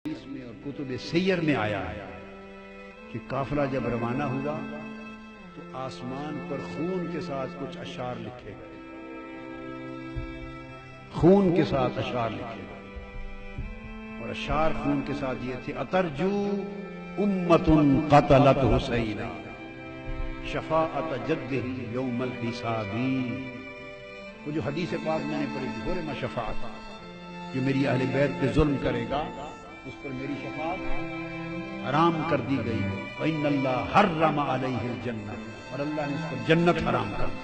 حدیث میں اور کتب سیر میں آیا ہے کہ قافلہ جب روانہ ہوا تو آسمان پر خون کے ساتھ کچھ اشعار لکھے گئے، خون کے ساتھ اشعار لکھے گئے، اور اشعار خون کے ساتھ یہ تھے: اترجو امت قتلت حسینا شفاعت جدہ یوم الحسابی۔ وہ جو حدیث پاک میں نے پڑھی تھی، حرم شفاعت، جو میری اہل بیت پہ ظلم کرے گا اس پر میری شفاعت حرام کر دی گئی ہے۔ وَإِنَّ اللَّهَ حَرَّمَ عَلَيْهِ الْجَنَّةَ، اور اللہ نے اس پر جنت حرام کر دی۔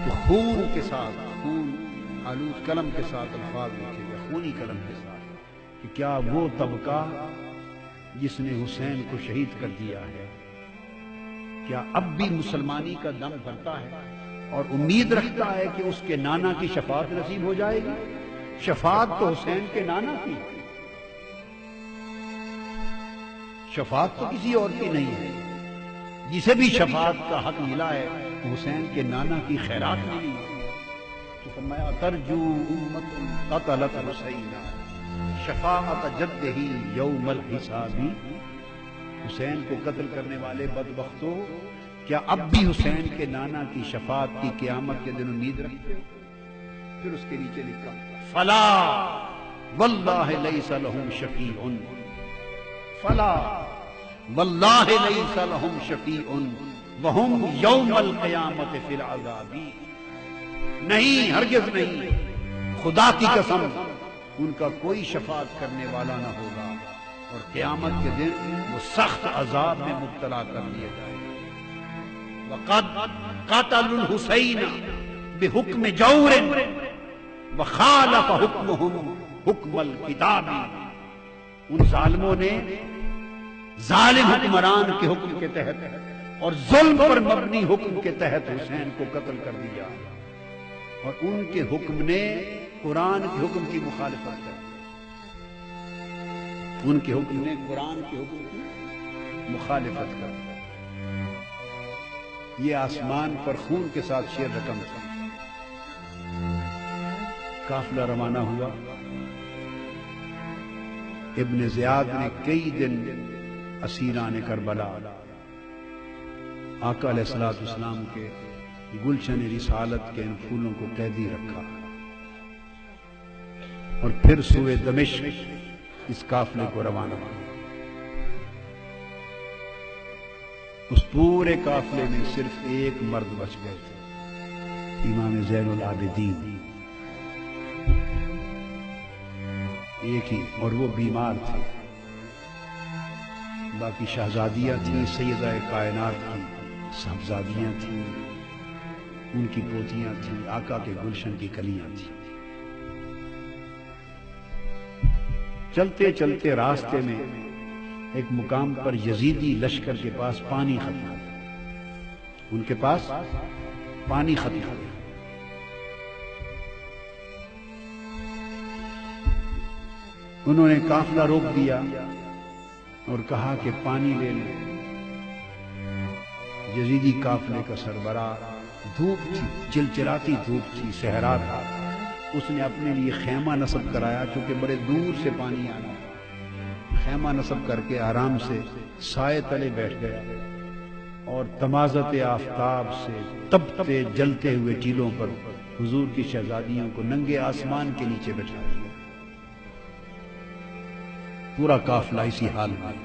تو خون کے ساتھ، خون آلود قلم کے ساتھ الفاظ لکھے گئے، خونی قلم کے ساتھ، کہ کیا وہ طبقہ جس نے حسین کو شہید کر دیا ہے کیا اب بھی مسلمانی کا دم بھرتا ہے اور امید رکھتا ہے کہ اس کے نانا کی شفاعت نصیب ہو جائے گی؟ شفاعت تو حسین کے نانا کی، شفاعت تو کسی اور کی نہیں ہے۔ جسے بھی شفاعت کا حق ملا ہے حسین کے نانا کی خیرات ملی ہے۔ تو فرمایا ترجو امت قتلت حسینا شفاعت جدہ یوم الحسابی، حسین کو قتل کرنے والے بدبختوں، کیا اب بھی حسین کے نانا کی شفاعت کی قیامت کے دن امید رکھتے ہو؟ پھر اس کے نیچے لکھا فلا واللہ لیس لہم شفیع، فلا واللہ لیس لہم شفیع وہم یوم القیامت فی العذاب، نہیں، ہرگز نہیں، خدا کی قسم ان کا کوئی شفاعت کرنے والا نہ ہوگا، اور قیامت کے دن وہ سخت عذاب میں مبتلا کر دیے جائے گا۔ وَقَدْ قَتَلُوا الْحُسَيْنَ بِحُکْمِ جَوْرٍ وَخَالَفَ حُکْمُهُمْ حُکْمَ الْکِتَابِ، ان ظالموں نے ظالم حکمران کے حکم کے تحت اور ظلم پر مبنی حکم کے تحت حسین کو قتل کر دیا، اور ان کے حکم نے قرآن کے حکم کی مخالفت کر دی، ان کے حکم نے قرآن کے حکم کی مخالفت کر دی۔ یہ آسمان پر خون کے ساتھ شیر رقم تھا۔ قافلہ روانہ ہوا، ابن زیاد نے کئی دن اسیران کربلا آقا علیہ السلام کے گلشن رسالت کے ان پھولوں کو قیدی رکھا، اور پھر سوئے دمشق اس قافلے کو روانہ ہوا۔ اس پورے قافلے میں صرف ایک مرد بچ گئے تھے، امام زین العابدین، ایک ہی، اور وہ بیمار تھے۔ باقی شہزادیاں تھیں، سیدہ کائنات کی صاحبزادیاں تھیں، ان کی پوتیاں تھیں، آقا کے گلشن کی کلیاں تھیں۔ چلتے چلتے راستے میں ایک مقام پر یزیدی لشکر کے پاس پانی ختم ہو گیا، ان کے پاس پانی ختم ہو گیا۔ انہوں نے قافلہ روک دیا اور کہا کہ پانی لے لیں۔ یزیدی قافلے کا سربراہ، دھوپ تھی، چلچلاتی دھوپ تھی، صحرا تھا، اس نے اپنے لیے خیمہ نصب کرایا، چونکہ بڑے دور سے پانی آنا تھا۔ خیمہ نصب کر کے آرام سے سائے تلے بیٹھ گیا، اور تمازت آفتاب سے تپتے جلتے ہوئے ٹیلوں پر حضور کی شہزادیوں کو ننگے آسمان کے نیچے بٹھا دیا۔ پورا قافلہ اسی حال میں،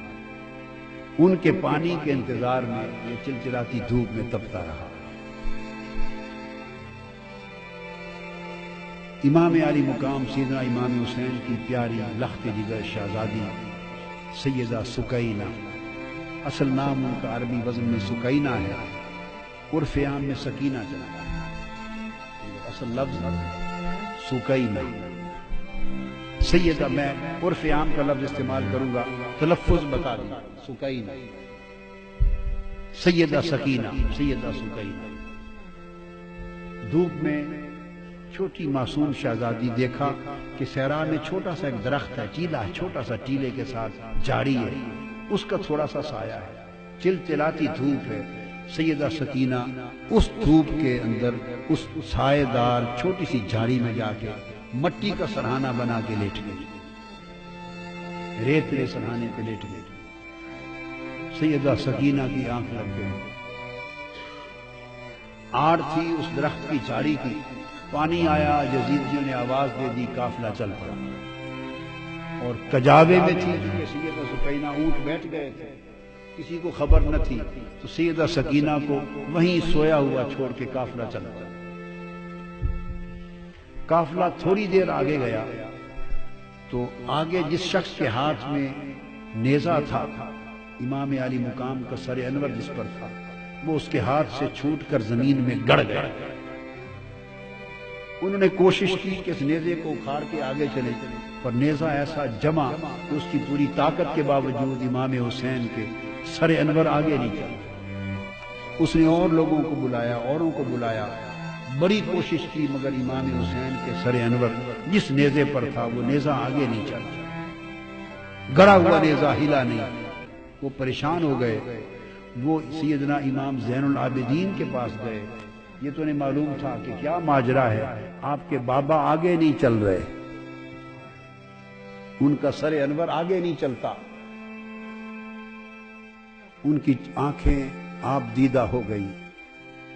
ان کے پانی کے انتظار میں یہ چلچلاتی دھوپ میں تپتا رہا۔ امام علی مقام سیدنا امام حسین کی پیاری لخت جگر شہزادی سیدہ سکینہ، اصل نام ان کا عربی وزن میں سکینہ ہے، عرف عام میں سکینہ چلا ہے، اصل لفظ سکینہ۔ سیدہ، میں عرف عام کا لفظ استعمال کروں گا، تلفظ بتا دوں، سکینہ، سیدہ سکینہ، سیدہ سکینہ۔ دھوپ میں چھوٹی معصوم شہزادی دیکھا کہ صحرا میں چھوٹا سا ایک درخت ہے، ٹیلا ہے، چھوٹا سا ٹیلے کے ساتھ جھاڑی ہے، اس کا تھوڑا سا سایہ ہے، چلچلاتی دھوپ ہے۔ سیدہ سکینہ اس دھوپ کے اندر اس سائے دار چھوٹی سی جھاڑی میں جا کے مٹی کا سرہانہ بنا کے لیٹ گئی۔ ریتلے سرہانے پہ لیٹ گئے. سیدہ سکینہ کی آنکھ لگ گئی. آڑ تھی اس درخت کی جھاڑی کی. پانی آیا، یزیدیوں نے آواز دے دی، قافلہ چل پڑا. اور کجاوے میں تھی کہ سیدہ سکینہ، اونٹ بیٹھ گئے تھے، کسی کو خبر نہ تھی، تو سیدہ سکینہ کو وہیں سویا ہوا چھوڑ کے قافلہ چل پڑا. قافلہ تھوڑی دیر آگے گیا تو آگے جس شخص کے ہاتھ میں نیزہ تھا، امام عالی مقام کا سر انور جس پر تھا، وہ اس کے ہاتھ سے چھوٹ کر زمین میں گڑ گیا. انہوں نے کوشش کی کہ اس نیزے کو اکھاڑ کے آگے چلے، پر نیزہ ایسا جمع کہ اس کی پوری طاقت کے باوجود امام حسین کے سر انور آگے نہیں چلا. اس نے اور لوگوں کو بلایا، اوروں کو بلایا، بڑی کوشش کی، مگر امام حسین کے سر انور جس نیزے پر تھا وہ نیزہ آگے نہیں چلا. گڑا ہوا نیزہ ہلا نہیں. وہ پریشان ہو گئے. وہ سیدنا امام زین العابدین کے پاس گئے. یہ تو انہیں معلوم تھا کہ کیا ماجرا ہے، آپ کے بابا آگے نہیں چل رہے، ان کا سر انور آگے نہیں چلتا. ان کی آنکھیں آپ دیدہ ہو گئی.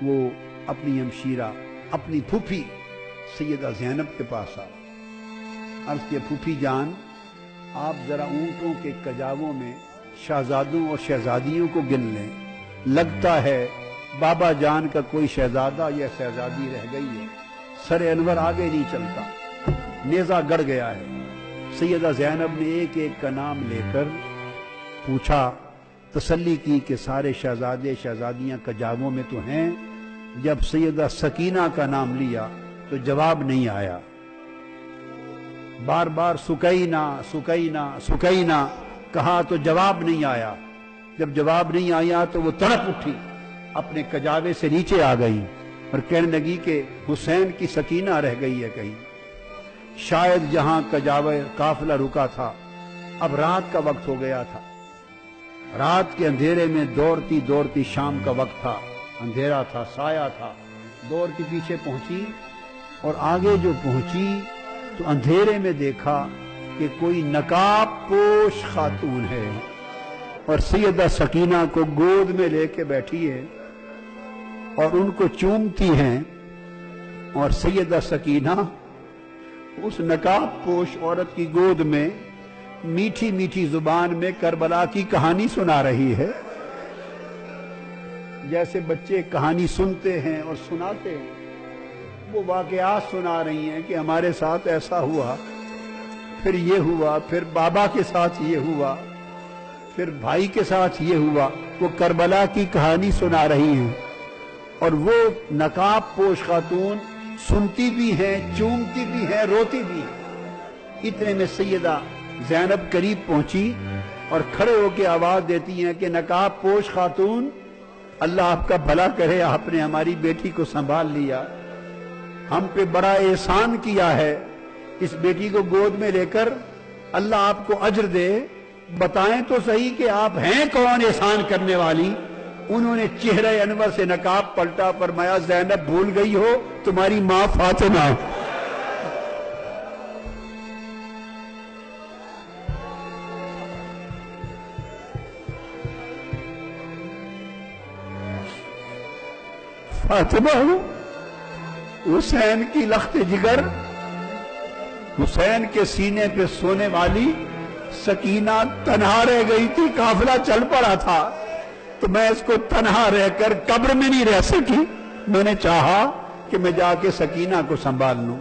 وہ اپنی ہمشیرہ، اپنی پھوپھی سیدہ زینب کے پاس آئے. عرض کیا، پھوپھی جان، آپ ذرا اونٹوں کے کجاووں میں شہزادوں اور شہزادیوں کو گن لیں. لگتا ہے بابا جان کا کوئی شہزادہ یا شہزادی رہ گئی ہے، سر انور آگے نہیں چلتا، نیزہ گڑ گیا ہے. سیدہ زینب نے ایک ایک کا نام لے کر پوچھا، تسلی کی کہ سارے شہزادے شہزادیاں کجاووں میں تو ہیں. جب سیدہ سکینہ کا نام لیا تو جواب نہیں آیا. بار بار سکینہ سکینہ سکینہ کہا تو جواب نہیں آیا. جب جواب نہیں آیا تو وہ تڑپ اٹھی، اپنے کجاوے سے نیچے آ گئی اور کہنے لگی کہ حسین کی سکینہ رہ گئی ہے کہیں. شاید جہاں کجاوے قافلہ رکا تھا، اب رات کا وقت ہو گیا تھا. رات کے اندھیرے میں دوڑتی دوڑتی، شام کا وقت تھا، اندھیرا تھا، سایہ تھا، دوڑتی پیچھے پہنچی. اور آگے جو پہنچی تو اندھیرے میں دیکھا کہ کوئی نقاب پوش خاتون ہے اور سیدہ سکینہ کو گود میں لے کے بیٹھی ہے اور ان کو چومتی ہیں. اور سیدہ سکینہ اس نقاب پوش عورت کی گود میں میٹھی میٹھی زبان میں کربلا کی کہانی سنا رہی ہے. جیسے بچے کہانی سنتے ہیں اور سناتے ہیں، وہ واقعات سنا رہی ہیں کہ ہمارے ساتھ ایسا ہوا، پھر یہ ہوا، پھر بابا کے ساتھ یہ ہوا، پھر بھائی کے ساتھ یہ ہوا. وہ کربلا کی کہانی سنا رہی ہیں اور وہ نقاب پوش خاتون سنتی بھی ہیں، چومتی بھی ہیں، روتی بھی ہیں. اتنے میں سیدہ زینب قریب پہنچی اور کھڑے ہو کے آواز دیتی ہیں کہ نقاب پوش خاتون، اللہ آپ کا بھلا کرے، آپ نے ہماری بیٹی کو سنبھال لیا، ہم پہ بڑا احسان کیا ہے، اس بیٹی کو گود میں لے کر، اللہ آپ کو اجر دے، بتائیں تو صحیح کہ آپ ہیں کون احسان کرنے والی. انہوں نے چہرہ انور سے نقاب پلٹا، فرمایا زینب بھول گئی ہو تمہاری ماں فاطمہ. فاطمہ حسین کی لخت جگر، حسین کے سینے پہ سونے والی سکینہ تنہا رہ گئی تھی. قافلہ چل پڑا تھا تو میں اس کو تنہا رہ کر قبر میں نہیں رہ سکی. میں نے چاہا کہ میں جا کے سکینہ کو سنبھال لوں.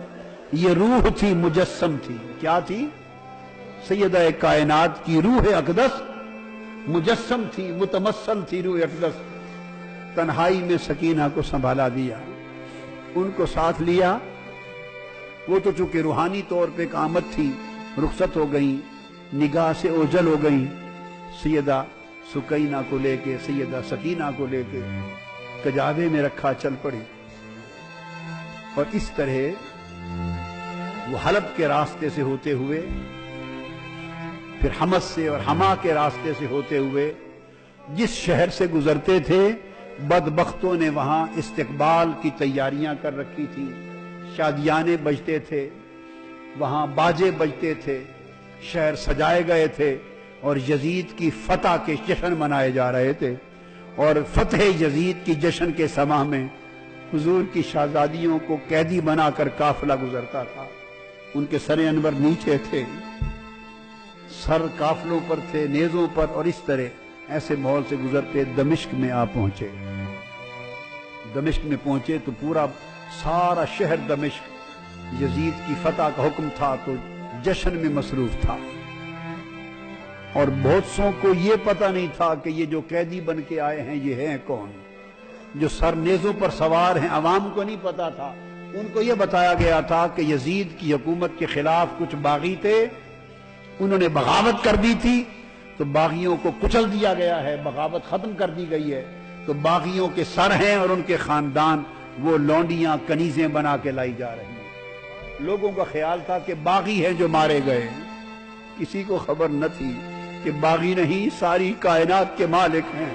یہ روح تھی، مجسم تھی. کیا تھی؟ سیدہ کائنات کی روح اقدس مجسم تھی، متمثل تھی روح اقدس. تنہائی میں سکینہ کو سنبھالا دیا، ان کو ساتھ لیا. وہ تو چونکہ روحانی طور پہ ایک آمد تھی، رخصت ہو گئیں، نگاہ سے اوجھل ہو گئیں. سیدہ سکینہ کو لے کے، سیدہ سکینہ کو لے کے کجاوے میں رکھا، چل پڑی. اور اس طرح وہ حلب کے راستے سے ہوتے ہوئے، پھر حمص سے اور حما کے راستے سے ہوتے ہوئے جس شہر سے گزرتے تھے، بدبختوں نے وہاں استقبال کی تیاریاں کر رکھی تھی. شادیانے بجتے تھے، وہاں باجے بجتے تھے، شہر سجائے گئے تھے اور یزید کی فتح کے جشن منائے جا رہے تھے، اور فتح یزید کی جشن کے سماں میں حضور کی شہزادیوں کو قیدی بنا کر قافلہ گزرتا تھا۔ ان کے سر انور نیچے تھے، سر قافلوں پر تھے، نیزوں پر، اور اس طرح ایسے ماحول سے گزرتے دمشق میں آپ پہنچے۔ دمشق میں پہنچے تو پورا سارا شہر دمشق یزید کی فتح کا حکم تھا تو جشن میں مصروف تھا، اور بہت سوں کو یہ پتہ نہیں تھا کہ یہ جو قیدی بن کے آئے ہیں یہ ہیں کون، جو سر نیزوں پر سوار ہیں عوام کو نہیں پتا تھا۔ ان کو یہ بتایا گیا تھا کہ یزید کی حکومت کے خلاف کچھ باغی تھے، انہوں نے بغاوت کر دی تھی تو باغیوں کو کچل دیا گیا ہے، بغاوت ختم کر دی گئی ہے، تو باغیوں کے سر ہیں اور ان کے خاندان وہ لونڈیاں کنیزیں بنا کے لائی جا رہی ہیں۔ لوگوں کا خیال تھا کہ باغی ہیں جو مارے گئے، کسی کو خبر نہ تھی کہ باغی نہیں، ساری کائنات کے مالک ہیں،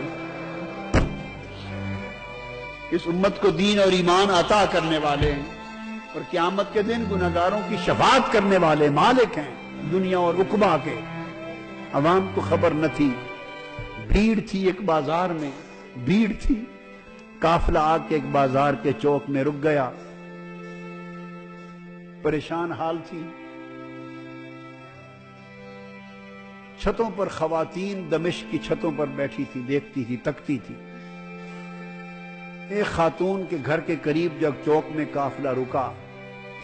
اس امت کو دین اور ایمان عطا کرنے والے ہیں، اور قیامت کے دن گنہگاروں کی شفاعت کرنے والے مالک ہیں دنیا اور عقبا کے۔ عوام کو خبر نہ تھی، بھیڑ تھی ایک بازار میں، بھیڑ تھی، قافلہ آ کے ایک بازار کے چوک میں رک گیا، پریشان حال تھی۔ چھتوں پر خواتین دمشق کی چھتوں پر بیٹھی تھی، دیکھتی تھی، تکتی تھی۔ ایک خاتون کے گھر کے قریب جب چوک میں قافلہ رکا،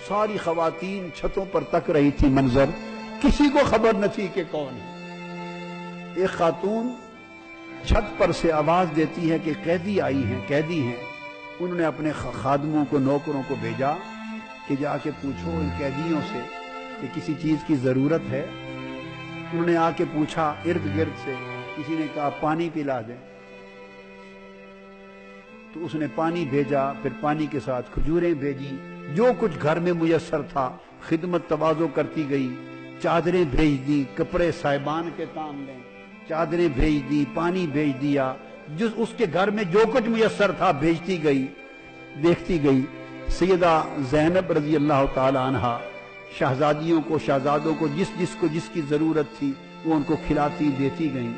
ساری خواتین چھتوں پر تک رہی تھی منظر، کسی کو خبر نہ تھی کہ کون ہے۔ ایک خاتون چھت پر سے آواز دیتی ہے کہ قیدی آئی ہیں، قیدی ہیں۔ انہوں نے اپنے خادموں کو، نوکروں کو بھیجا کہ جا کے پوچھو ان قیدیوں سے کہ کسی چیز کی ضرورت ہے۔ انہوں نے آ کے پوچھا ارد گرد سے، کسی نے کہا پانی پلا دیں، تو اس نے پانی بھیجا، پھر پانی کے ساتھ کھجوریں بھیجی، جو کچھ گھر میں میسر تھا، خدمت تواضع کرتی گئی، چادریں بھیج دی، کپڑے صاحبان کے تام لیں، چادریں بھیج دی، پانی بھیج دیا، جس اس کے گھر میں جو کچھ میسر تھا بھیجتی گئی، دیکھتی گئی۔ سیدہ زینب رضی اللہ تعالی عنہا شہزادیوں کو، شہزادوں کو جس جس کی ضرورت تھی وہ ان کو کھلاتی دیتی گئیں۔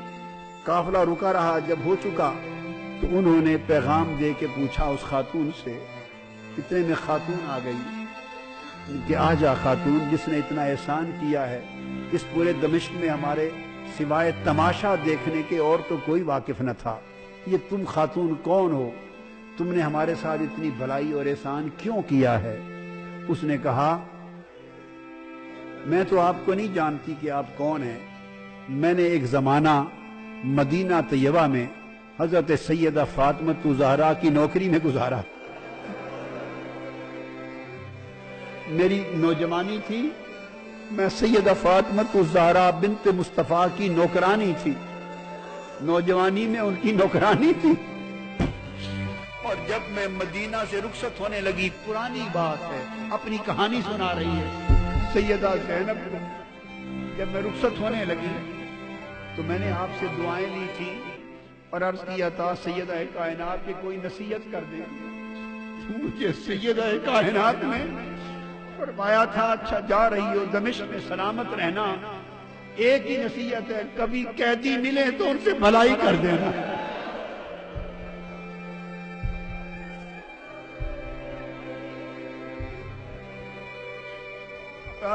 قافلہ رکا رہا، جب ہو چکا تو انہوں نے پیغام دے کے پوچھا اس خاتون سے، اتنے میں خاتون آ گئی کہ آ جا خاتون، جس نے اتنا احسان کیا ہے اس پورے دمشق میں ہمارے سوائے تماشا دیکھنے کے اور تو کوئی واقف نہ تھا، یہ تم خاتون کون ہو؟ تم نے ہمارے ساتھ اتنی بھلائی اور احسان کیوں کیا ہے؟ اس نے کہا میں تو آپ کو نہیں جانتی کہ آپ کون ہیں، میں نے ایک زمانہ مدینہ طیبہ میں حضرت سیدہ فاطمہ الزہرا کی نوکری میں گزارا، میری نوجوانی تھی، میں سیدہ فاطمہ الزہرا بنت مصطفیٰ کی نوکرانی تھی، نوجوانی میں ان کی نوکرانی تھی، اور جب میں مدینہ سے رخصت ہونے لگی، پرانی بات ہے، اپنی کہانی سنا رہی ہے سیدہ زینب کو، جب میں رخصت ہونے لگی تو میں نے آپ سے دعائیں لی تھی اور عرض کیا تھا سیدہ کائنات کی کوئی نصیحت کر دیں، مجھے سیدہ کائنات میں فرمایا تھا اچھا جا رہی ہو دمشق میں سلامت رہنا، ایک ہی نصیحت ہے، کبھی قیدی ملے تو ان سے بھلائی کر دینا۔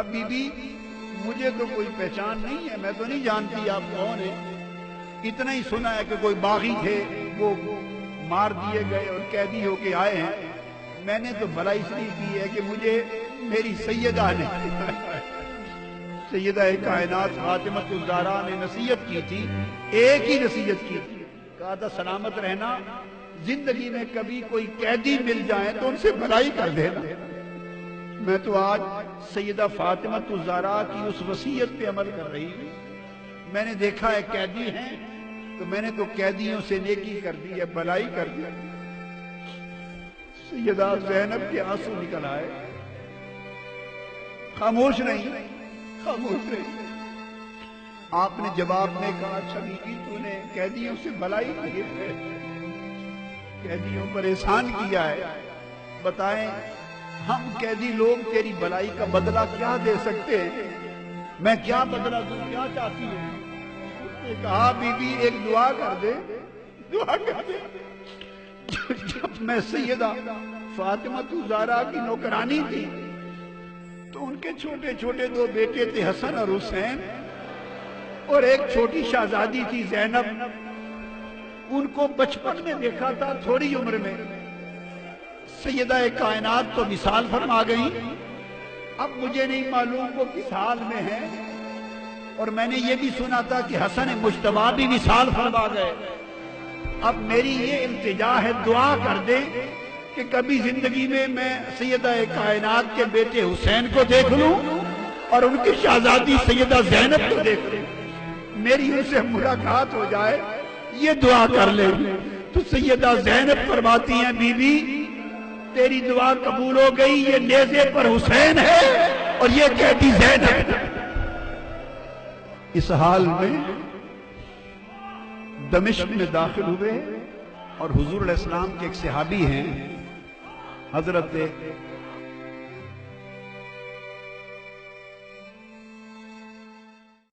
بی بی مجھے تو کوئی پہچان نہیں ہے، میں تو نہیں جانتی آپ کون ہیں، اتنا ہی سنا ہے کہ کوئی باغی تھے وہ مار دیے گئے اور قیدی ہو کے آئے ہیں، میں نے تو بھلائی اس لیے کی ہے کہ مجھے میری سیدہ نے، سیدہ کائنات فاطمہ الزہرا نے نصیحت کی تھی، ایک ہی نصیحت کی تھی، کہا تھا سلامت رہنا، زندگی میں کبھی کوئی قیدی مل جائے تو ان سے بھلائی کر دینا۔ میں تو آج سیدہ فاطمہ الزہرا کی اس وصیت پہ عمل کر رہی ہوں، میں نے دیکھا ہے قیدی ہیں تو میں نے تو قیدیوں سے نیکی کر دی ہے، بھلائی کر دی۔ سیدہ زینب کے آنسو نکل آئے، خاموش نہیں، خاموش نہیں۔ آپ نے جواب میں کہا اچھا بی بی تو نے قیدیوں سے بھلائی کی ہے، قیدیوں پر احسان کیا ہے، بتائیں ہم قیدی لوگ تیری بھلائی کا بدلہ کیا دے سکتے ہیں؟ میں کیا بدلہ دوں، کیا چاہتی ہوں؟ اس نے کہا بی بی ایک دعا کر دے، دعا کر دے۔ جب میں سیدہ فاطمہ الزہرا کی نوکرانی تھی تو ان کے چھوٹے چھوٹے دو بیٹے تھے، حسن اور حسین، اور ایک چھوٹی شہزادی تھی زینب۔ ان کو بچپن میں دیکھا تھا، تھوڑی عمر میں سیدہ کائنات تو وصال فرما گئی۔ اب مجھے نہیں معلوم وہ کس حال میں ہے، اور میں نے یہ بھی سنا تھا کہ حسن مجتبیٰ بھی وصال فرما گئے۔ اب میری یہ التجا ہے، دعا کر دے کہ کبھی زندگی میں سیدہ کائنات کے بیٹے حسین کو دیکھ لوں اور ان کی شہزادی سیدہ زینب کو دیکھ لوں، میری ان سے ملاقات ہو جائے، یہ دعا کر لے۔ تو سیدہ زینب فرماتی ہیں بی بی تیری دعا قبول ہو گئی، یہ نیزے پر حسین ہے اور یہ کہتی زینب۔ اس حال میں دمشق میں داخل ہوئے اور حضور علیہ السلام کے ایک صحابی ہیں حضرت